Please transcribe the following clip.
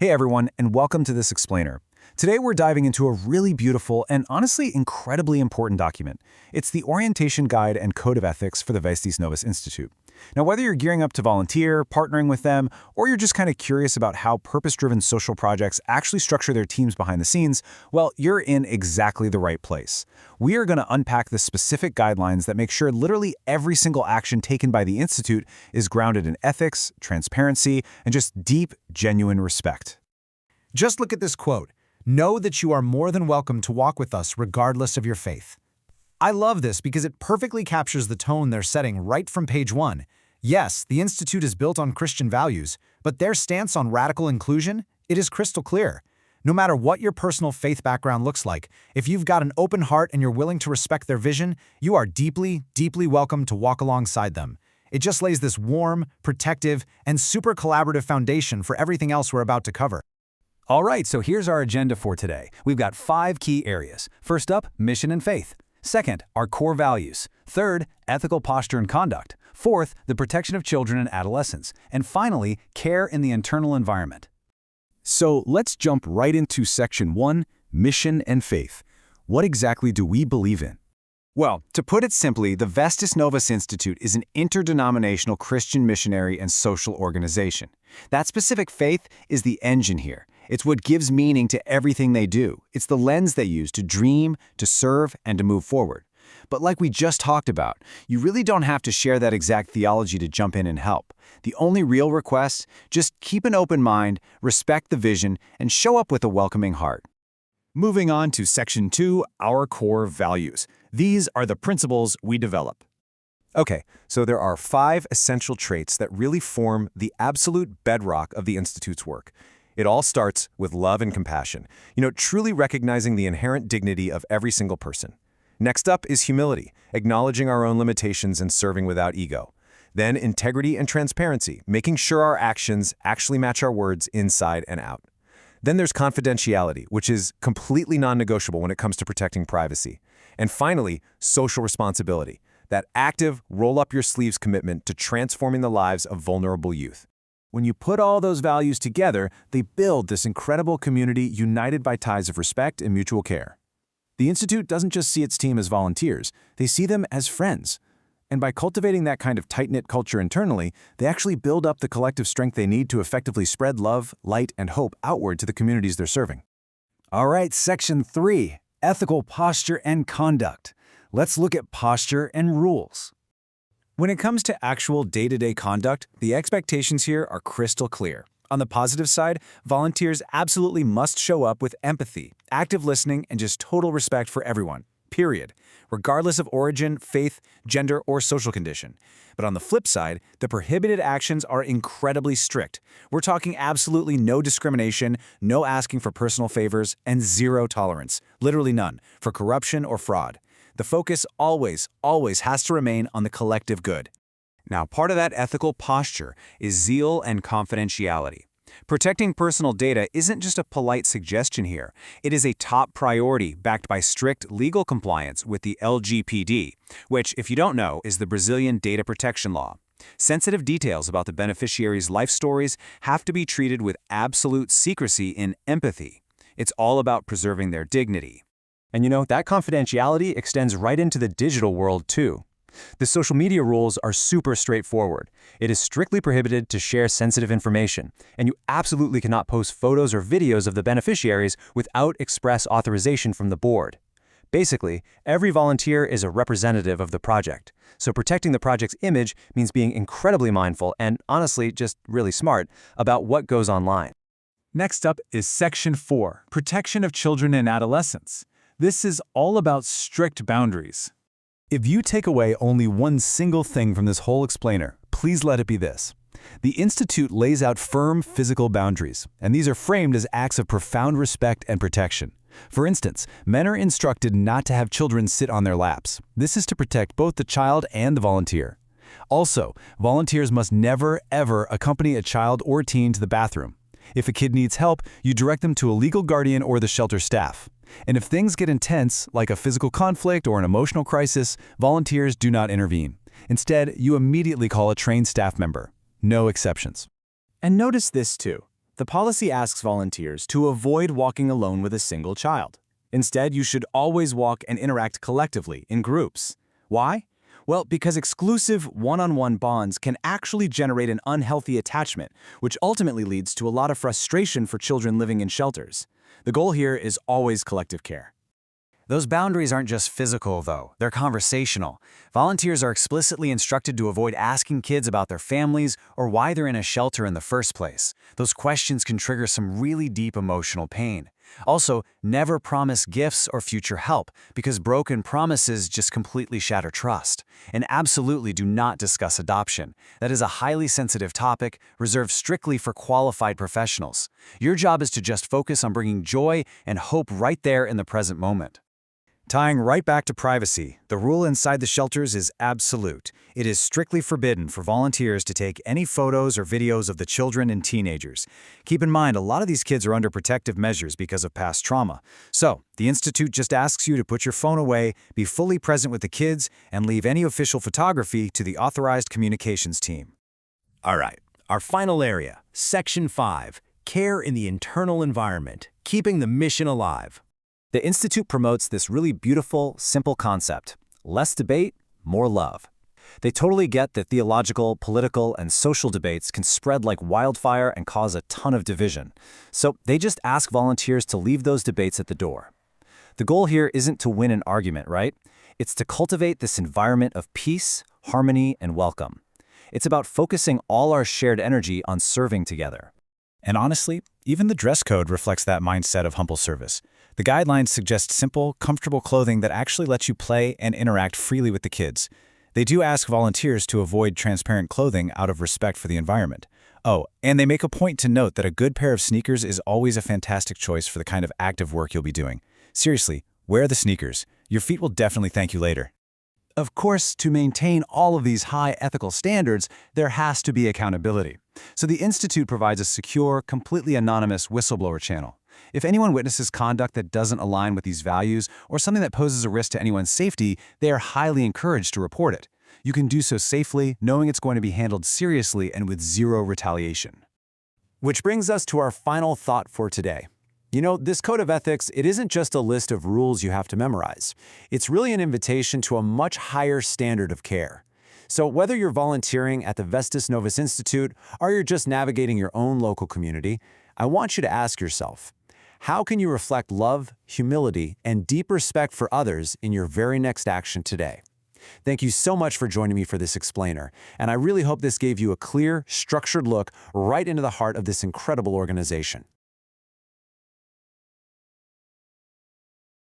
Hey everyone, and welcome to this explainer. Today we're diving into a really beautiful and honestly incredibly important document. It's the Orientation Guide and Code of Ethics for the Vestis Novus Institute. Now, whether you're gearing up to volunteer, partnering with them, or you're just kind of curious about how purpose-driven social projects actually structure their teams behind the scenes, well, you're in exactly the right place. We are going to unpack the specific guidelines that make sure literally every single action taken by the Institute is grounded in ethics, transparency, and just deep, genuine respect. Just look at this quote. Know that you are more than welcome to walk with us regardless of your faith. I love this because it perfectly captures the tone they're setting right from page 1. Yes, the Institute is built on Christian values, but their stance on radical inclusion, it is crystal clear. No matter what your personal faith background looks like, if you've got an open heart and you're willing to respect their vision, you are deeply, deeply welcome to walk alongside them. It just lays this warm, protective, and super collaborative foundation for everything else we're about to cover. All right, so here's our agenda for today. We've got 5 key areas. First up, mission and faith. Second, our core values. Third, ethical posture and conduct. Fourth, the protection of children and adolescents. And finally, care in the internal environment. So let's jump right into section 1, mission and faith. What exactly do we believe in? Well, to put it simply, the Vestis Novus Institute is an interdenominational Christian missionary and social organization. That specific faith is the engine here. It's what gives meaning to everything they do. It's the lens they use to dream, to serve, and to move forward. But like we just talked about, you really don't have to share that exact theology to jump in and help. The only real request, just keep an open mind, respect the vision, and show up with a welcoming heart. Moving on to section 2, our core values. These are the principles we develop. Okay, so there are 5 essential traits that really form the absolute bedrock of the Institute's work. It all starts with love and compassion, truly recognizing the inherent dignity of every single person. Next up is humility, acknowledging our own limitations and serving without ego. Then integrity and transparency, making sure our actions actually match our words inside and out. Then there's confidentiality, which is completely non-negotiable when it comes to protecting privacy. And finally, social responsibility, that active, roll-up-your-sleeves commitment to transforming the lives of vulnerable youth. When you put all those values together, they build this incredible community united by ties of respect and mutual care. The Institute doesn't just see its team as volunteers, they see them as friends. And by cultivating that kind of tight-knit culture internally, they actually build up the collective strength they need to effectively spread love, light, and hope outward to the communities they're serving. All right, section 3, ethical posture and conduct. Let's look at posture and rules. When it comes to actual day-to-day conduct, the expectations here are crystal clear. On the positive side, volunteers absolutely must show up with empathy, active listening, and just total respect for everyone, period, regardless of origin, faith, gender, or social condition. But on the flip side, the prohibited actions are incredibly strict. We're talking absolutely no discrimination, no asking for personal favors, and zero tolerance, literally none, for corruption or fraud. The focus always has to remain on the collective good. Now, part of that ethical posture is zeal and confidentiality. Protecting personal data isn't just a polite suggestion here. It is a top priority backed by strict legal compliance with the LGPD, which, if you don't know, is the Brazilian data protection law. Sensitive details about the beneficiaries' life stories have to be treated with absolute secrecy and empathy. It's all about preserving their dignity. And that confidentiality extends right into the digital world too. The social media rules are super straightforward. It is strictly prohibited to share sensitive information, and you absolutely cannot post photos or videos of the beneficiaries without express authorization from the board. Basically, every volunteer is a representative of the project, so protecting the project's image means being incredibly mindful and, honestly, just really smart about what goes online. Next up is section 4, protection of children and adolescents. This is all about strict boundaries. If you take away only one single thing from this whole explainer, please let it be this. The Institute lays out firm physical boundaries, and these are framed as acts of profound respect and protection. For instance, men are instructed not to have children sit on their laps. This is to protect both the child and the volunteer. Also, volunteers must never, ever accompany a child or teen to the bathroom. If a kid needs help, you direct them to a legal guardian or the shelter staff. And if things get intense, like a physical conflict or an emotional crisis, volunteers do not intervene. Instead, you immediately call a trained staff member. No exceptions. And notice this too. The policy asks volunteers to avoid walking alone with a single child. Instead, you should always walk and interact collectively in groups. Why? Well, because exclusive one-on-one bonds can actually generate an unhealthy attachment, which ultimately leads to a lot of frustration for children living in shelters. The goal here is always collective care. Those boundaries aren't just physical, though. They're conversational. Volunteers are explicitly instructed to avoid asking kids about their families or why they're in a shelter in the first place. Those questions can trigger some really deep emotional pain. Also, never promise gifts or future help, because broken promises just completely shatter trust. And absolutely do not discuss adoption. That is a highly sensitive topic, reserved strictly for qualified professionals. Your job is to just focus on bringing joy and hope right there in the present moment. Tying right back to privacy, the rule inside the shelters is absolute. It is strictly forbidden for volunteers to take any photos or videos of the children and teenagers. Keep in mind, a lot of these kids are under protective measures because of past trauma. So, the Institute just asks you to put your phone away, be fully present with the kids, and leave any official photography to the authorized communications team. All right, our final area, Section 5, Care in the Internal Environment, Keeping the Mission Alive. The Institute promotes this really beautiful, simple concept: less debate, more love. They totally get that theological, political, and social debates can spread like wildfire and cause a ton of division. So they just ask volunteers to leave those debates at the door. The goal here isn't to win an argument, right? It's to cultivate this environment of peace, harmony, and welcome. It's about focusing all our shared energy on serving together. And honestly, even the dress code reflects that mindset of humble service. The guidelines suggest simple, comfortable clothing that actually lets you play and interact freely with the kids. They do ask volunteers to avoid transparent clothing out of respect for the environment. Oh, and they make a point to note that a good pair of sneakers is always a fantastic choice for the kind of active work you'll be doing. Seriously, wear the sneakers. Your feet will definitely thank you later. Of course, to maintain all of these high ethical standards, there has to be accountability. So the Institute provides a secure, completely anonymous whistleblower channel. If anyone witnesses conduct that doesn't align with these values or something that poses a risk to anyone's safety, they are highly encouraged to report it. You can do so safely, knowing it's going to be handled seriously and with zero retaliation. Which brings us to our final thought for today. You know, this code of ethics, it isn't just a list of rules you have to memorize. It's really an invitation to a much higher standard of care. So whether you're volunteering at the Vestas Novus Institute or you're just navigating your own local community, I want you to ask yourself, how can you reflect love, humility, and deep respect for others in your very next action today? Thank you so much for joining me for this explainer, and I really hope this gave you a clear, structured look right into the heart of this incredible organization.